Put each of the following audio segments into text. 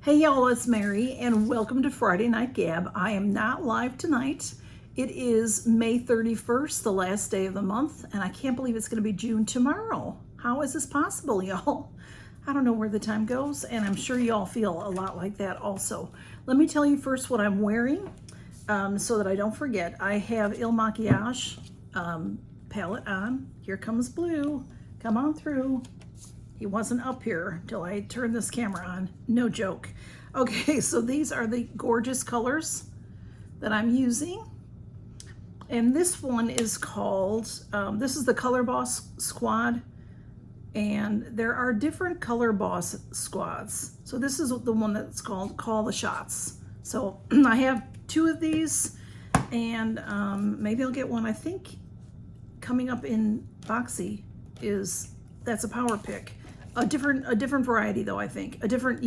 Hey y'all, it's Mary and welcome to Friday Night Gab. I am not live tonight. It is May 31st, the last day of the month, and I can't believe it's going to be June tomorrow. How is this possible, y'all? I don't know where the time goes, and I'm sure y'all feel a lot like that also. Let me tell you first what I'm wearing so that I don't forget. I have Il Makiage palette on. Here comes Blue. Come on through. He wasn't up here till I turned this camera on. No joke. Okay, so these are the gorgeous colors that I'm using. And this one is called, this is the Color Boss Squad. And there are different Color Boss squads. So this is the one that's called Call the Shots. So I have two of these, and maybe I'll get one. I think coming up in Boxy that's a power pick. A different variety though, I think. A different,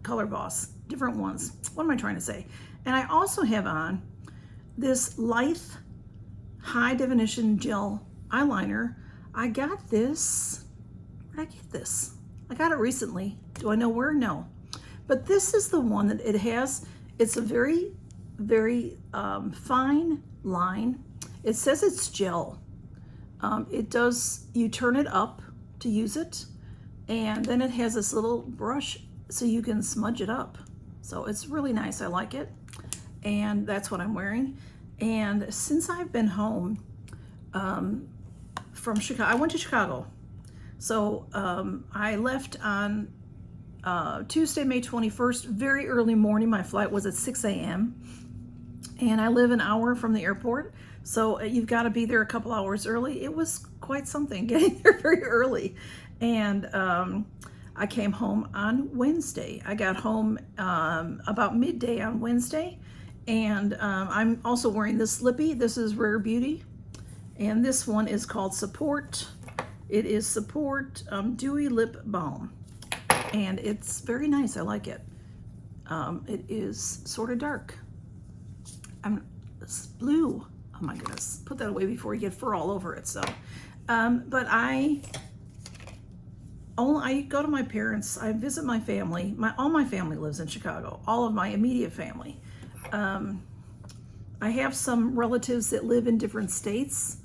Color Boss. Different ones. What am I trying to say? And I also have on this Lithe High Definition Gel Eyeliner. I got this. Where did I get this? I got it recently. Do I know where? No. But this is the one that it has. It's a very, very fine line. It says it's gel. You turn it up to use it. And then it has this little brush so you can smudge it up. So it's really nice. I like it. And that's what I'm wearing. And since I've been home from Chicago, I went to Chicago. So I left on Tuesday, May 21st, very early morning. My flight was at 6 a.m. And I live an hour from the airport. So you've got to be there a couple hours early. It was quite something getting there very early. And I came home on Wednesday. I got home about midday on Wednesday. And I'm also wearing this lippy. This is Rare Beauty. And this one is called Support. It is Support Dewy Lip Balm. And it's very nice. I like it. It is sort of dark. It's blue. Oh my goodness. Put that away before you get fur all over it. So, but I go to my parents. I visit my family. All my family lives in Chicago. All of my immediate family. I have some relatives that live in different states,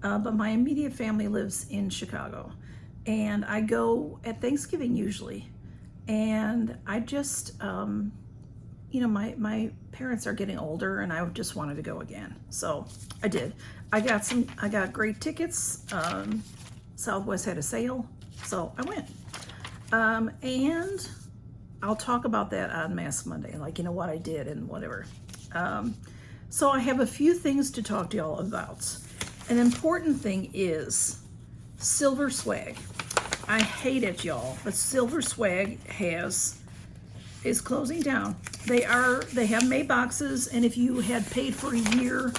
but my immediate family lives in Chicago. And I go at Thanksgiving usually. And I just, my parents are getting older, and I just wanted to go again. So I did. I got great tickets. Southwest had a sale. So I went. And I'll talk about that on Mask Monday, what I did and whatever. So I have a few things to talk to y'all about. An important thing is Silver Swag. I hate it, y'all, but Silver Swag is closing down. They have May boxes, and if you had paid for a year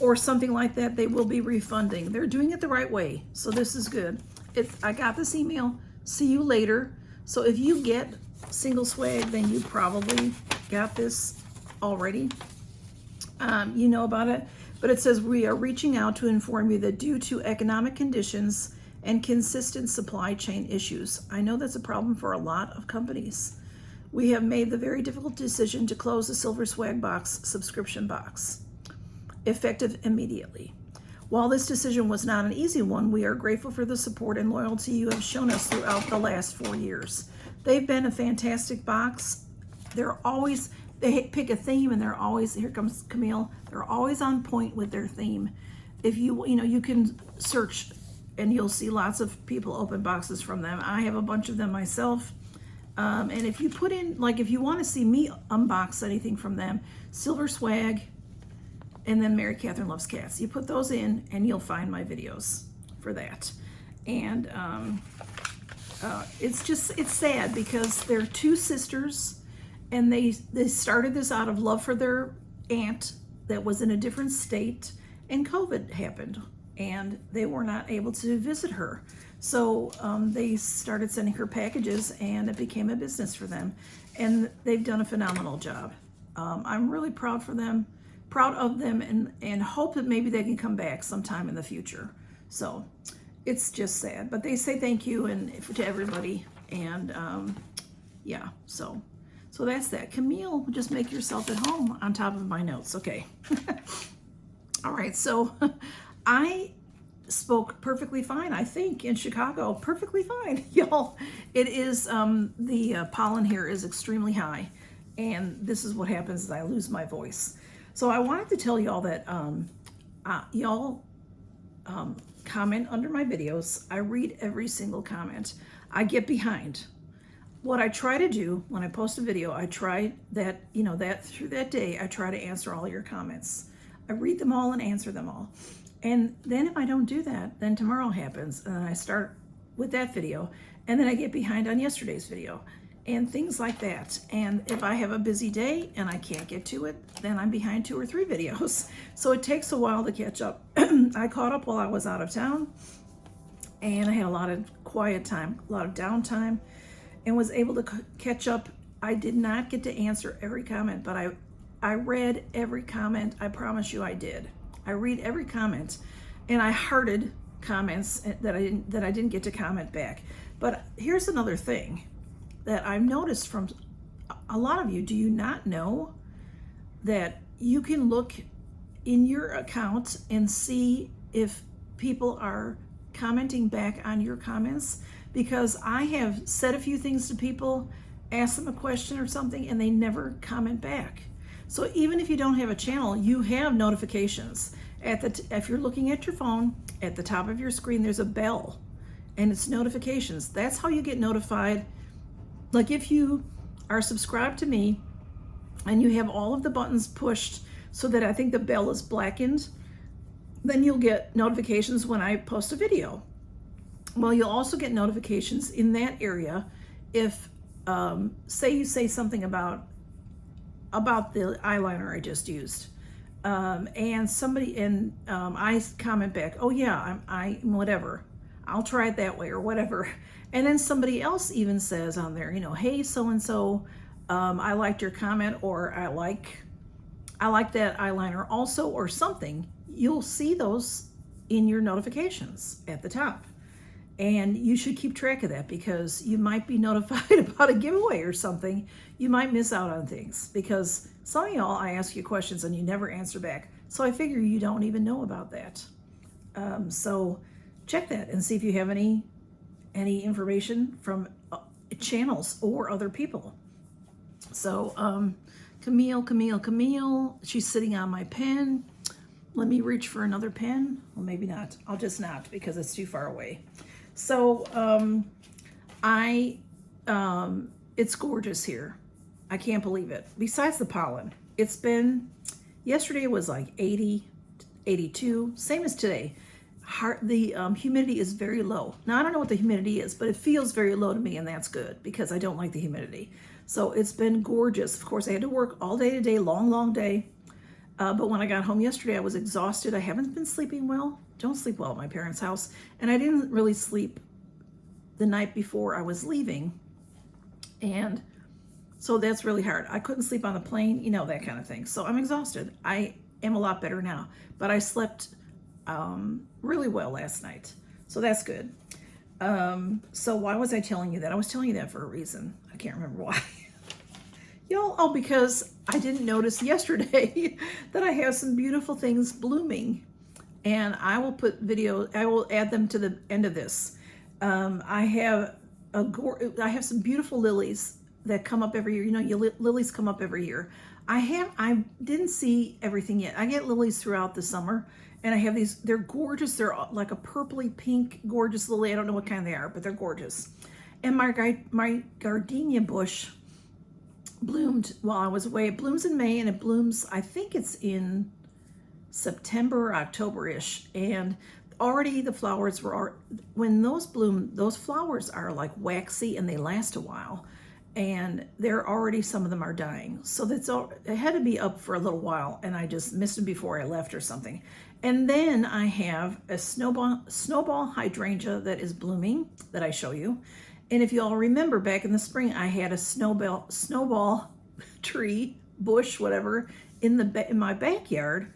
or something like that, they will be refunding. They're doing it the right way, so this is good. I got this email, see you later. So if you get single swag, then you probably got this already. You know about it, but it says we are reaching out to inform you that due to economic conditions and consistent supply chain issues, I know that's a problem for a lot of companies. We have made the very difficult decision to close the Silver Swag Box subscription box, effective immediately. While this decision was not an easy one, we are grateful for the support and loyalty you have shown us throughout the last 4 years. They've been a fantastic box. They pick a theme, and they're always, here comes Camille, they're always on point with their theme. If you can search and you'll see lots of people open boxes from them. I have a bunch of them myself. And if you put in, if you want to see me unbox anything from them, Silver Swag, and then Mary Catherine Loves Cats. You put those in, and you'll find my videos for that. And it's sad because they're two sisters, and they started this out of love for their aunt that was in a different state, and COVID happened, and they were not able to visit her. So they started sending her packages, and it became a business for them. And they've done a phenomenal job. I'm really proud of them, and hope that maybe they can come back sometime in the future. So it's just sad, but they say thank you to everybody. And yeah, so So that's that. Camille, just make yourself at home on top of my notes. Okay. All right, so I spoke perfectly fine, I think, in Chicago. Perfectly fine, y'all. It is, the pollen here is extremely high, and this is what happens is I lose my voice. So I wanted to tell y'all that y'all comment under my videos. I read every single comment. I get behind. What I try to do when I post a video, I try that, you know, that through that day, I try to answer all your comments. I read them all and answer them all. And then if I don't do that, then tomorrow happens and then I start with that video and then I get behind on yesterday's video and things like that. And if I have a busy day and I can't get to it, then I'm behind 2 or 3 videos. So it takes a while to catch up. I caught up while I was out of town and I had a lot of quiet time, a lot of downtime, and was able to catch up. I did not get to answer every comment, but I read every comment. I promise you I did. I read every comment, and I hearted comments that I didn't get to comment back. But here's another thing that I've noticed from a lot of you. Do you not know that you can look in your account and see if people are commenting back on your comments? Because I have said a few things to people, asked them a question or something, and they never comment back. So even if you don't have a channel, you have notifications. If you're looking at your phone, at the top of your screen, there's a bell, and it's notifications. That's how you get notified. Like if you are subscribed to me, and you have all of the buttons pushed so that I think the bell is blackened, then you'll get notifications when I post a video. Well, you'll also get notifications in that area if, say you say something about the eyeliner I just used, and somebody, I comment back, oh yeah, I whatever, I'll try it that way or whatever. And then somebody else even says on there, you know, hey, so-and-so, I liked your comment, or I like that eyeliner also, or something. You'll see those in your notifications at the top. And you should keep track of that because you might be notified about a giveaway or something. You might miss out on things because some of y'all, I ask you questions and you never answer back. So I figure you don't even know about that. So check that and see if you have any information from channels or other people. So Camille, she's sitting on my pen. Let me reach for another pen. Well, maybe not. I'll just not because it's too far away. So it's gorgeous here. I can't believe it. Besides the pollen, it's been, yesterday was like 80, 82, same as today. The humidity is very low. Now, I don't know what the humidity is, but it feels very low to me, and that's good because I don't like the humidity. So it's been gorgeous. Of course, I had to work all day today, long day. But when I got home yesterday, I was exhausted. I haven't been sleeping well. Don't sleep well at my parents' house. And I didn't really sleep the night before I was leaving. And so that's really hard. I couldn't sleep on the plane, you know, that kind of thing. So I'm exhausted. I am a lot better now. But I slept really well last night. So that's good. So why was I telling you that? I was telling you that for a reason. I can't remember why. Y'all, oh, because I didn't notice yesterday that I have some beautiful things blooming, and I will I will add them to the end of this. I have some beautiful lilies that come up every year. You know, lilies come up every year. I didn't see everything yet. I get lilies throughout the summer, and I have these. They're gorgeous. They're like a purpley pink, gorgeous lily. I don't know what kind they are, but they're gorgeous. And my gardenia bush bloomed while I was away. It blooms in May, and it blooms, I think it's in September, October-ish. And already the flowers were, when those bloom, those flowers are like waxy and they last a while. And they're already, some of them are dying. So it had to be up for a little while, and I just missed them before I left or something. And then I have a snowball hydrangea that is blooming that I show you. And if you all remember, back in the spring, I had a snowball tree, bush, whatever, in my backyard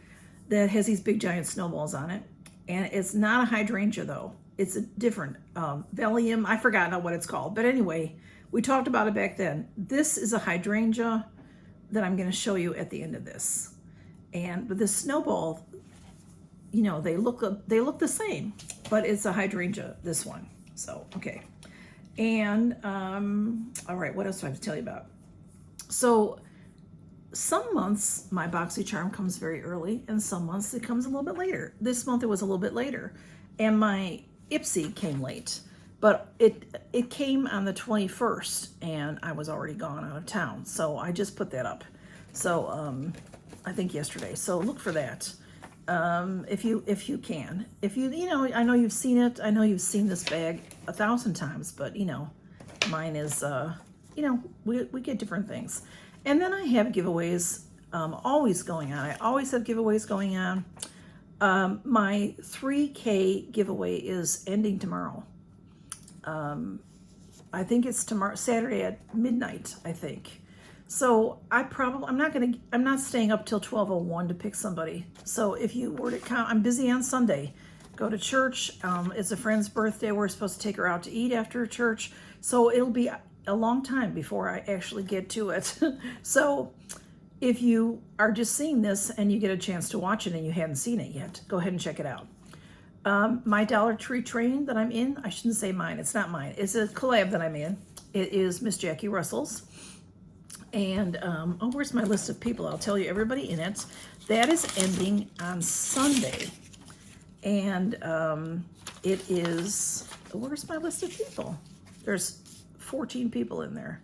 that has these big giant snowballs on it. And it's not a hydrangea though. It's a different Valium. I forgot what it's called. But anyway, We talked about it back then. This is a hydrangea that I'm going to show you at the end of this. And with this snowball, you know, they look the same, but it's a hydrangea, this one. So, okay. And, all right, what else do I have to tell you about? So, some months my Boxycharm comes very early, and some months it comes a little bit later. This month it was a little bit later, and my Ipsy came late, but it came on the 21st, and I was already gone out of town, so I just put that up. So I think yesterday. So look for that if you can. If you know, I know you've seen it. I know you've seen this bag 1,000 times, but you know, mine is you know, we get different things. And then I have giveaways always going on. I always have giveaways going on. My 3K giveaway is ending tomorrow. I think it's tomorrow, Saturday at midnight, I think. So I'm not staying up till 12:01 to pick somebody. So if you were to count, I'm busy on Sunday. Go to church. It's a friend's birthday. We're supposed to take her out to eat after church. So it'll be a long time before I actually get to it. So if you are just seeing this and you get a chance to watch it and you haven't seen it yet, go ahead and check it out. My Dollar Tree train that I'm in, I shouldn't say mine, it's not mine. It's a collab that I'm in. It is Miss Jackie Russell's. And, oh, where's my list of people? I'll tell you everybody in it. That is ending on Sunday. And it is, where's my list of people? There's 14 people in there.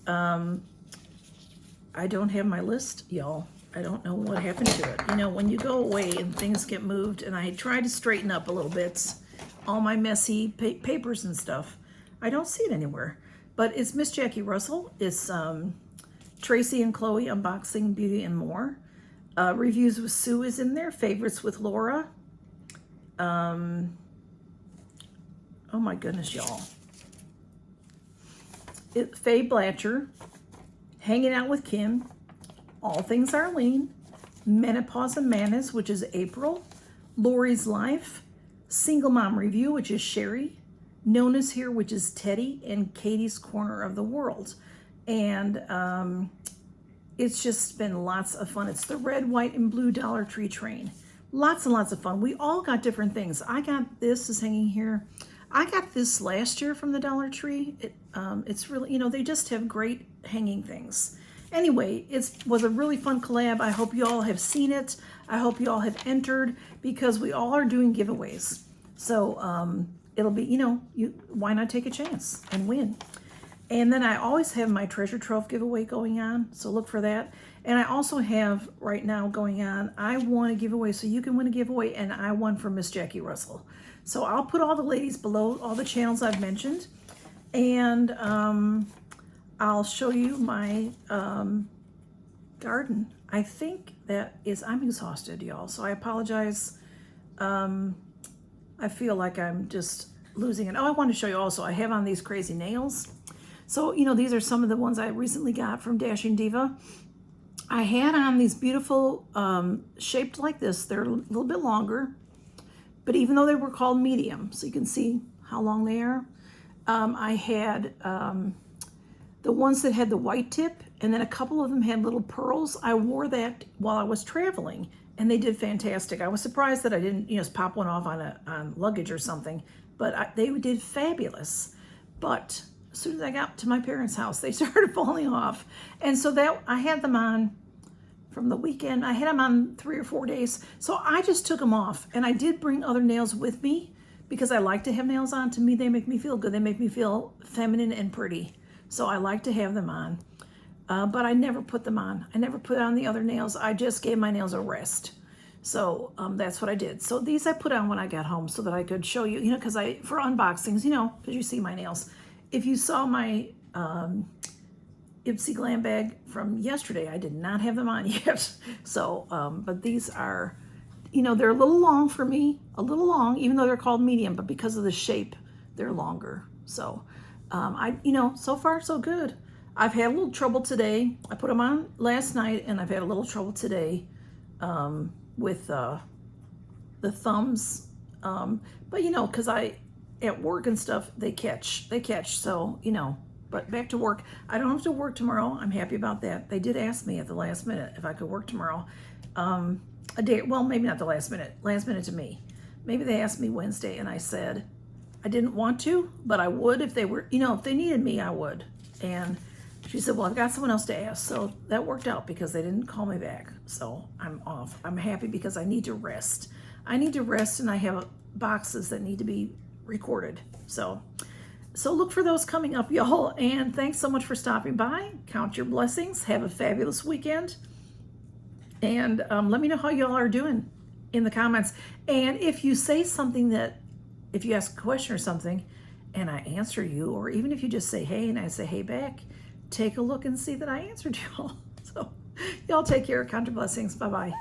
I don't have my list, y'all. I don't know what happened to it. You know, when you go away and things get moved, and I try to straighten up a little bit, all my messy papers and stuff, I don't see it anywhere. But it's Miss Jackie Russell. It's Tracy and Chloe Unboxing Beauty and More. Reviews with Sue is in there. Favorites with Laura. Oh my goodness, y'all. Faye Blatcher, Hanging Out with Kim, All Things Arlene, Menopause and Madness, which is April, Lori's Life, Single Mom Review, which is Sherry, Nona's Here, which is Teddy, and Katie's Corner of the World. And it's just been lots of fun. It's the red, white, and blue Dollar Tree train. Lots and lots of fun. We all got different things. I got this is hanging here. I got this last year from the Dollar Tree. It's really, you know, they just have great hanging things. Anyway, it was a really fun collab. I hope you all have seen it. I hope you all have entered, because we all are doing giveaways. So it'll be, you know, why not take a chance and win? And then I always have my treasure trove giveaway going on, so look for that. And I also have right now going on, I won a giveaway, so you can win a giveaway, and I won from Miss Jackie Russell. So I'll put all the ladies below, all the channels I've mentioned, and I'll show you my garden. I think that is, I'm exhausted, y'all, so I apologize. I feel like I'm just losing it. Oh, I want to show you also, I have on these crazy nails. So, you know, these are some of the ones I recently got from Dashing Diva. I had on these beautiful, shaped like this. They're a little bit longer, but even though they were called medium, so you can see how long they are, I had the ones that had the white tip, and then a couple of them had little pearls. I wore that while I was traveling, and they did fantastic. I was surprised that I didn't, you know, just pop one off on luggage or something, but they did fabulous. But as soon as I got to my parents' house, they started falling off. And so that I had them on from the weekend. I had them on 3 or 4 days. So I just took them off. And I did bring other nails with me because I like to have nails on. To me, they make me feel good. They make me feel feminine and pretty. So I like to have them on. But I never put them on. I never put on the other nails. I just gave my nails a rest. So that's what I did. So these I put on when I got home so that I could show you, you know, because for unboxings, you know, because you see my nails. If you saw my Ipsy glam bag from yesterday, I did not have them on yet. So, but these are, you know, they're a little long for me, a little long, even though they're called medium, but because of the shape, they're longer. So, you know, so far so good. I've had a little trouble today. I put them on last night, and I've had a little trouble today with the thumbs. But, you know, because at work and stuff, they catch. So, you know, But back to work. I don't have to work tomorrow. I'm happy about that. They did ask me at the last minute if I could work tomorrow. A day, well, maybe not the last minute to me. Maybe they asked me Wednesday, and I said I didn't want to, but I would if they were, if they needed me, I would. And she said, well, I've got someone else to ask. So that worked out because they didn't call me back. So I'm off. I'm happy because I need to rest. I need to rest, and I have boxes that need to be recorded. So look for those coming up, y'all. And thanks so much for stopping by. Count your blessings. Have a fabulous weekend. And let me know how y'all are doing in the comments. And if you say something if you ask a question or something and I answer you, or even if you just say hey and I say hey back, take a look and see that I answered y'all. So y'all take care. Count your blessings. Bye-bye.